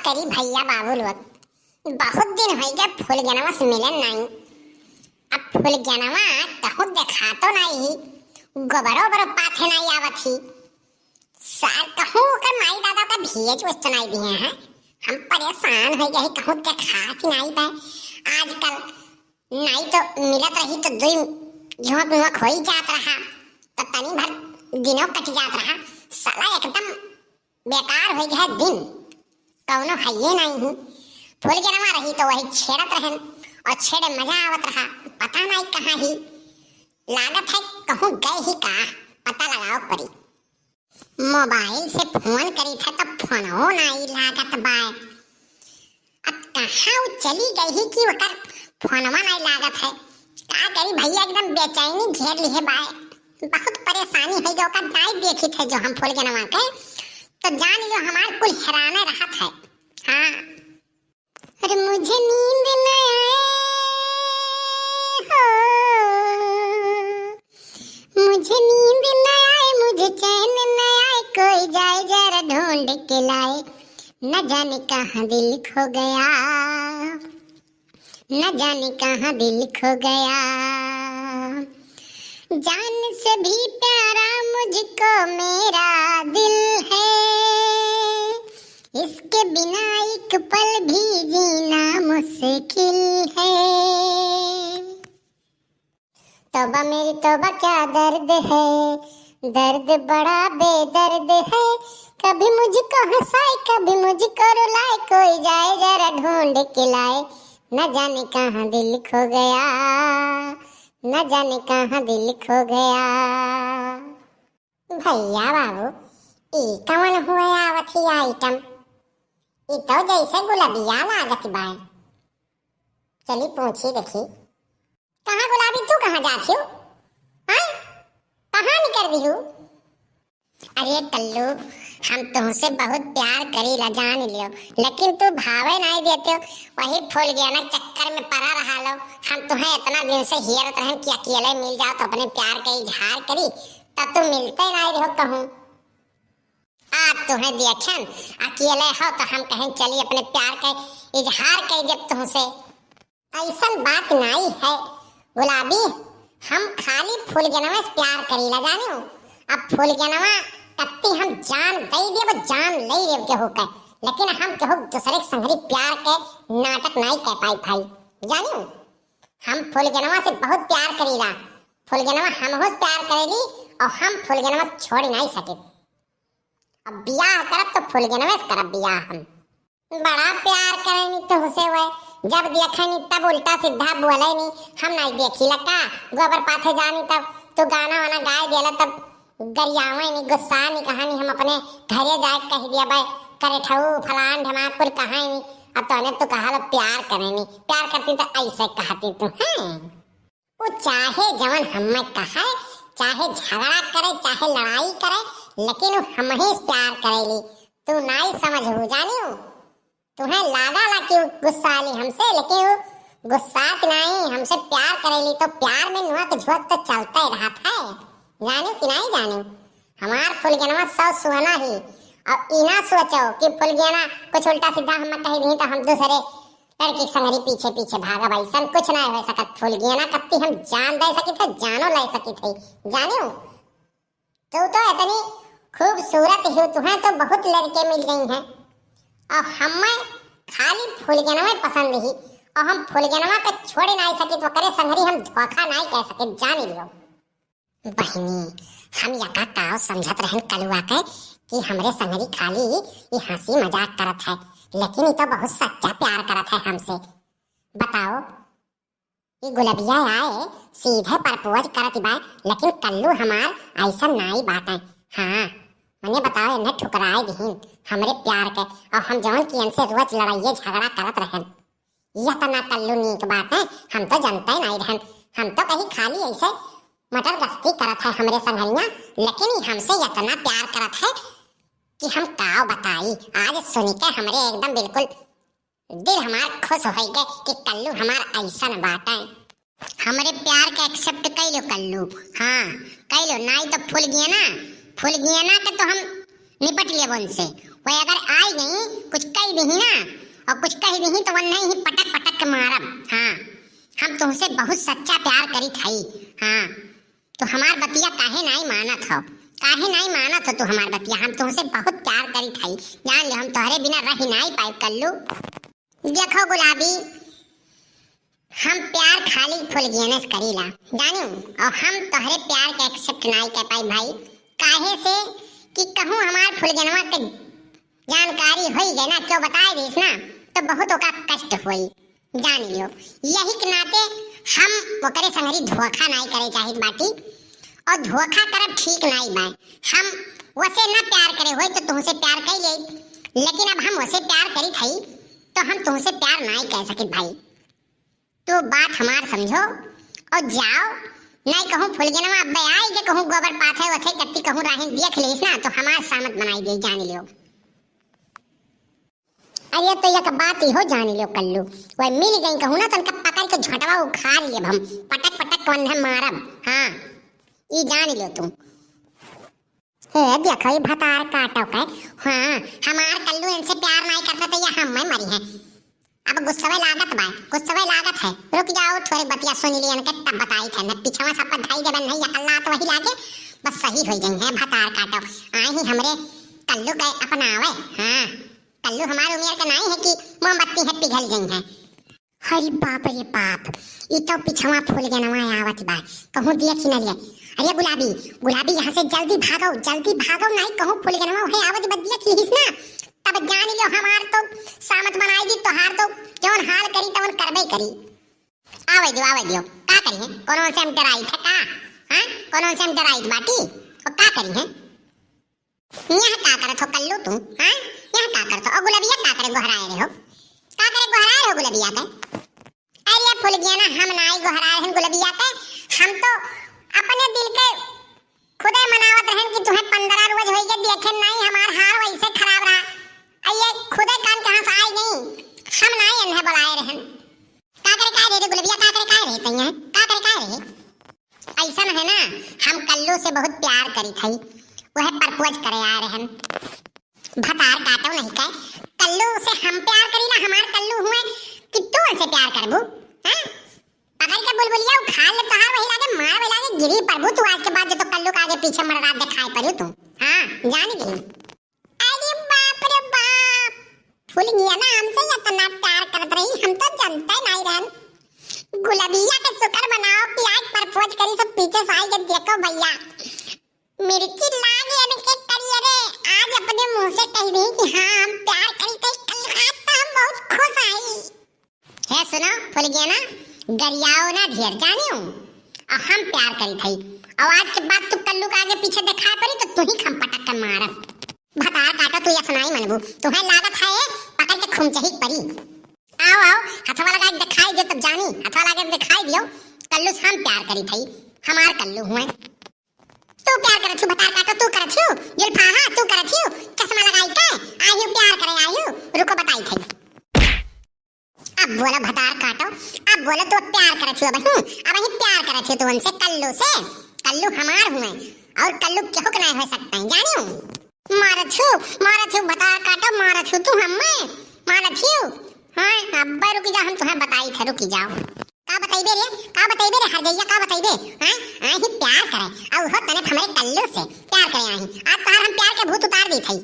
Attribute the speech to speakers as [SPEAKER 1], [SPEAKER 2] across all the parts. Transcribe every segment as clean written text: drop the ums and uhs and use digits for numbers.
[SPEAKER 1] करी भैया बाबू लोग, बहुत दिन हो गए फूलगनवा से मिलन नहीं। अब फूलगनवा कहूँ देखा तो नहीं, गोबरो बरो पाथे नहीं आवत ही। सार कहूँ कर माई दादा का भेज वस्त नहीं दिए हैं। हम परेशान हो गए, कहूँ देखा कि नहीं पाए। आजकल नहीं तो मिलत रही तो दुई झोंक मुँक हो ही जात रहा, तो तनी भर दिनों कट जात रहा। साला एकदम बेकार हो गया दिन, कौनो है ये नहीं। फूलगनवा रही तो वही छेड़त रहन और छेड़े मजा आवत रहा। पता नहीं कहाँ ही लागत है, कहूँ गए ही का पता लगाओ पड़ी। मोबाइल से फोन करी था तब फोनो नहीं लागत बाय। अब कहाँ वो चली गई ही कि वकर फोनवा नहीं लागत है। का करी भैया, एकदम बेचैनी घेर ली है बाय। बहुत परेशानी है जो का नहीं देखी थे जो हम फूलगनवा के, तो जान लो हमार कुल हैराने रहत है। हाँ, अरे मुझे नींद न आए हो, मुझे नींद न आए, मुझे चैन न आए, कोई जाए जरा ढूंढ के लाए। न जाने कहाँ दिल खो गया, न जाने कहाँ दिल खो गया। जान से भी प्यारा मुझको मेरा दिल है, इसके बिना एक पल भी जीना मुश्किल है। तौबा मेरी तौबा क्या दर्द है, दर्द बड़ा बेदर्द है। कभी मुझको हंसाए, कभी मुझको रुलाए, कोई जाए जरा ढूंढ के लाए। न जाने कहाँ दिल खो गया, न जाने कहाँ दिल खो गया। भैया बाबू, ई कौन हुआ आवत ही आइटम? ई तो जैसे गुलाबिया लागत बाय। चली पूछी देखी, कहाँ गुलाबी, तू कहाँ जाती हो? हाँ, कहाँ निकल रही हो? अरे कल्लू, हम तुमसे बहुत प्यार करी ला, जान लियो, लेकिन तू भावे नहीं देते हो। वही फूलगनवा चक्कर में पड़ा रहा लो। हम तुम्हें इतना दिन से हियरत रहन कि अकेले मिल जाओ तो अपने प्यार का इजहार करी, तब तुम मिलते नहीं रहो कहूँ। आप तुम्हें देखन अकेले हो तो हम कहें चलिए अपने प्यार का इजहार कर जब तुमसे। ऐसा बात नहीं है गुलाबी, हम खाली फूलगनवा से प्यार करी ला, जाने हो। अब फूलगनवा कत्ती हम जान दे दे, वो जान ले ले के होकर, लेकिन हम केहू दूसरे संगरी प्यार के नाटक नहीं कह पाई भाई, जाने हो। हम फूलगनवा से बहुत प्यार करीला, फूलगनवा हमहु प्यार करेली और हम फूलगनवा छोड़ नहीं सके। अब बियाह करब तो फूलगनवा से करब बियाह। हम बड़ा प्यार करेनी तो हुसे हुए, जब देखनी तब उल्टा सीधा बोले नहीं। हम नहीं देखी लका गोबर पाथे जानी तब तो गाना वाना गाय देला, तब गरियावे नहीं, गुस्सा नहीं, कहानी हम अपने घरे जाए कह दिया भाई करे ठऊ फलान ढमाकुर कहा नहीं। अब तो ने तो कहा लो प्यार करेनी, प्यार करती तो ऐसे कहती तू। हाँ, वो चाहे जवन हमें कहा, चाहे झगड़ा करे चाहे लड़ाई करे, लेकिन वो हम ही प्यार करेली। तू नहीं समझ हो, जानी हो। तुम्हें लागा ला कि गुस्सा ली हमसे, लेकिन वो गुस्सा नहीं, हमसे प्यार करेली। तो प्यार में नुआ के झोंक तो चलता ही रहा था, जाने कि नहीं जाने। हमार फूलगनवा सौ सुहाना ही, और इना सोचो कि फूलगनवा कुछ उल्टा सीधा हम कह दी तो हम दूसरे लड़की संगरी पीछे पीछे भागा। भाई सन कुछ नहीं हो सकत। फूलगनवा कत्ती हम जान दे सकी थे, जानो ले सकी थे, जाने हो। तो इतनी खूबसूरत ही, तुम्हें तो बहुत लड़के मिल गई हैं और हमें खाली फूलगनवा पसंद ही, और हम फूलगनवा को छोड़ नहीं सकी तो करे संगरी हम धोखा नहीं कह सके, जान लियो। बहनी, हम यका ताव समझत रहन कलुआ के कि हमरे संगरी खाली ये हंसी मजाक करत है, लेकिन ये तो बहुत सच्चा प्यार करत है हमसे। बताओ, ये गुलाबिया आए सीधे प्रपोज करत बा, लेकिन कल्लू हमार ऐसा नहीं बात है। हाँ, मने बताओ, इन्हें ठुकराए दीन हमरे प्यार के, और हम जवन की इनसे रोज लड़ाइये झगड़ा करत रहन। यह तो ना कल्लू नीक बात है, हम तो जानते नहीं रहन। हम तो कहीं खाली ऐसे मटर गश्ती करत है हमरे संगरिया, लेकिन हमसे इतना प्यार करत है कि हम काव बताई। आज सुन के हमरे एकदम बिल्कुल दिल हमार खुश हो गए कि कल्लू हमार ऐसा बात है। हमरे प्यार के एक्सेप्ट कर लो कल्लू। हाँ, कर लो, नहीं तो फूलगनवा के तो हम निपट लिए उनसे। वो अगर आई नहीं कुछ कह दी ना और कुछ कह दी तो वह नहीं ही पटक पटक के मारब। हाँ हम तुमसे बहुत सच्चा प्यार करी थई। हाँ तो हमार बतिया काहे नहीं मानत हो, काहे नहीं मानत हो तू हमार बतिया। हम तुमसे बहुत प्यार करी थई, जान ले हम तोहरे बिना रह नहीं पाए कल्लू। देखो गुलाबी, हम प्यार खाली फुलगियने से करीला जानियो, और हम तोहरे प्यार के एक्सेप्ट नहीं कर पाई भाई। काहे से कि कहूँ हमार फुलगनवा के जानकारी होई गए ना, क्यों बताए देस ना तो बहुत ओका कष्ट होई, जान लियो। यही के नाते हम ओकरे संगरी धोखा नहीं करे चाहिए बाटी, और धोखा करब ठीक नहीं बा। हम वसे ना प्यार करे होई तो तुमसे प्यार कर ले, लेकिन अब हम वसे प्यार करी थई तो हम तुमसे प्यार नहीं कह सके भाई। तो बात हमार समझो और जाओ, नहीं कहूँ फुलगनवा अब आई के कहूँ गोबर पाथे वथे कत्ती कहूँ राहिन देख लेस ना तो हमार सामत बनाई दे, जान लियो। अरे तो ये बात ही हो, जान लियो कल्लू। वह मिल गई कहूँ ना तो उनका पकड़ के झटवा उखाड़ लिए हम, पटक पटक कौन है मारब। हाँ ये जान लियो तुम। हे देखो ये भतार काटो के। हाँ हमार कल्लू इनसे प्यार नहीं करता तो ये हम में मरी है। अब गुस्सा लागत बा, गुस्सा लागत है। रुक जाओ थोड़ी बतिया सुन लिए इनके तब बताई थे न पीछवा सब पर धाई देबन नहीं अकल्ला तो वही लागे बस सही हो जाई है। भतार काटो आई ही हमरे कल्लू के अपनावे। हाँ कल्लू हमारे उम्र का नहीं है कि मोमबत्ती है पिघल गई है। हरी बाप रे बाप, ये तो पिछवा फूल गया नवा आवत बा, कहूँ देख ही न लिया। अरे गुलाबी गुलाबी यहाँ से जल्दी भागो नहीं कहूँ फूल गया नवा है आवत बा, देख लीस ना तब जान लियो हमार तो सामत बनाई दी तोहार तो जौन हाल करी तवन करबे करी। आवे दियो का करी है, कोनो से हम डराई थे का? हां कोनो से हम डराई बाटी और का करी है? यहां का करत हो कल्लू तू? हां यहां का करत हो? और गुलाबिया का करे गोहराए रे हो? का करे गोहराए हो गुलाबिया के? अरे फूल गया ना हम नाई गोहराए हैं गुलाबिया के, हम तो अपने दिल के खुदे मनावत रहन कि तुम्हें 15 रोज होई के देखे नहीं हमार हाल वैसे खराब रहा। ये खुदे कान कहां से आई नहीं, हम नहीं इन्हें बुलाए रहन। का करे रे गुलाबिया का करे रे तैया का करे रे? ऐसा है ना हम कल्लू से बहुत प्यार करी थई, वह प्रपोज करे आ रहन। भतार काटो नहीं का कल्लू से हम प्यार करी ना, हमार कल्लू हुए कि तू उनसे प्यार करबू? हां पकड़ के बुलबुलिया उखाड़ ले तोहार वही लागे मार वही लागे गिरी प्रभु तू आज के बाद जो तो कल्लू के आगे पीछे मररा दिखाई पड़ू तू। हां जान गई। अरे बाप रे बाप, फूल गया ना हमसे इतना प्यार करत रही, हम तो जानते नहीं रहन। गुलाबिया के शुक्र बनाओ कि आज प्रपोज करी सब पीछे से आई के देखो भैया मिर्ची लागे इनके करिए रे, आज अपने मुंह से कह दी कि हाँ हम प्यार करी थे, कल रात तो हम बहुत खुश आई है। सुनो फूल गया ना गरियाओ ना ढेर जानियो, और हम प्यार करी थई और आज के बाद तू कल्लू के आगे पीछे दिखा पड़ी तो तू ही खम पटक कर मारब। भतार काटा तू ये सुनाई मनबू तुम्हें लागत है पकड़ के खुमचही परी। आओ हथवा लगा के दिखाई दो तब जानी, हथवा लगा के दिखाई दियो कल्लू से हम प्यार करी थई, हमार कल्लू हुए। तू प्यार करत छु भतार काटा तू करत छु जुल्फाहा तू करत छु चश्मा लगाई के आयु प्यार करे आयु रुको बताई थई। अब बोला भतार काटो, अब बोला तू प्यार करत छु अब ही प्यार करत छु तू उनसे कल्लू से। कल्लू हमार हुए और कल्लू केहू के नहीं हो सकता है जानियो। मारत छु भतार काटो मारत छु तू हमें मारत छु। हां अब रुक जा हम तुम्हें बताई थे, रुक जाओ का बताइबे रे हर जइया का बताइबे? हां आही प्यार करे और हो तने हमरे कल्लू से प्यार करे आही आज तार हम प्यार के भूत उतार दी थई।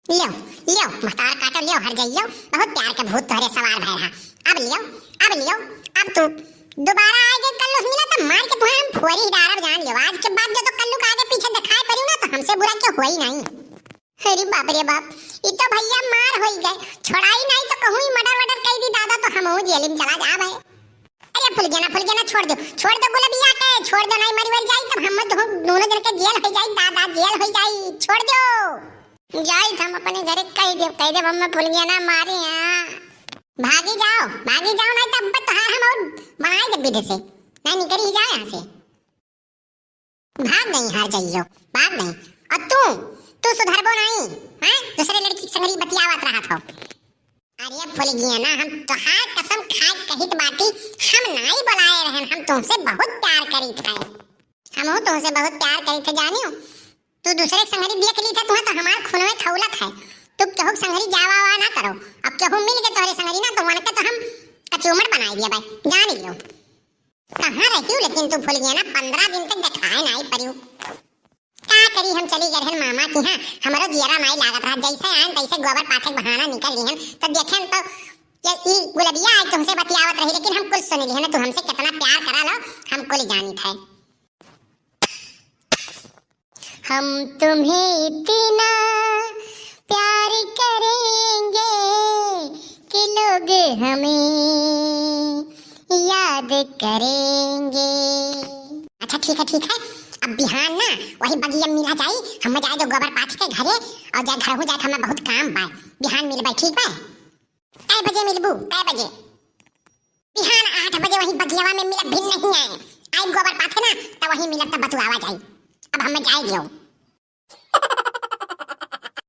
[SPEAKER 1] लियो भतार काटो लियो हर जइयो बहुत प्यार के भूत तोहरे सवार भय रहा। अब लियो अब तू दोबारा आएगे कल्लू से मिला तो मार के तुम्हें हम फोरी ही डारब जान लियो। आज के बाद जो तो कल्लू के आगे पीछे दिखाई पड़ी ना तो हमसे बुरा क्यों होई नहीं। अरे बाप रे बाप, ये तो भैया मार होई गए, छोड़ाई नहीं तो कहूँ ही मर्डर कह दी दादा तो हम जेल में चला जा भाई। अरे फुल गया ना छोड़ दो गुलाबिया के छोड़ दो नहीं मरी जाई तब हम दोनों जन के जेल हो जाई दादा जेल हो जाई छोड़ दो जाई हम अपने घर कह दे हम फुल गया ना मारे हां भागी जाओ नहीं तब तहार हम और बनाए दे विधि से नहीं निकल ही जाए यहाँ से। भाग नहीं हार जाइयो भाग नहीं। और तू सुधरबो नहीं हैं दूसरे लड़की संगरी बतियावत रहा था। अरे फूल गया ना हम तोहार कसम खाए कहित बाटी हम नहीं बुलाए रहन, हम तुमसे बहुत प्यार करी थे, हम तुमसे बहुत प्यार करी थे जानियो। तू दूसरे के संगरी देख ली था तुहा तो हमार खून में खौलत है। तू केहू के संगरी जावा ना करो। अब केहू मिल के तोहरे संगरी ना तो वन के तो हम कचूमर बनाई दिया भाई, जान लियो। कहाँ रहती हूँ लेकिन तू भूल गया ना, 15 दिन तक दिखाए ना आई परियो। का करी हम चली गए हन मामा की। हाँ हमारो जियरा माई लागत रहा, जैसे आन तैसे गोबर पाथे बहाना निकल लिहन तो देखे तो ये ई गुलबिया आज तुमसे बतियावत रही, लेकिन हम कुछ सुन लिहन। तू हमसे कितना प्यार करा लो हमको ले जानी था। हम तुम्हें इतना प्यार करेंगे कि लोग हमें याद करेंगे। अच्छा ठीक है, अब बिहान ना वही बगिया मिला जाई, हम जाए जो गोबर पाथ के घरे और जाए घर हो जाए हमें बहुत काम बा। बिहान मिलबा ठीक बा? कै बजे मिलबू? कै बजे? बिहान 8 बजे वही बगियावा में मिलब भी नहीं आए। आई गोबर पाथे ना तो वही मिलब तो बतुआवा जाई। अब हमें जाए दियो।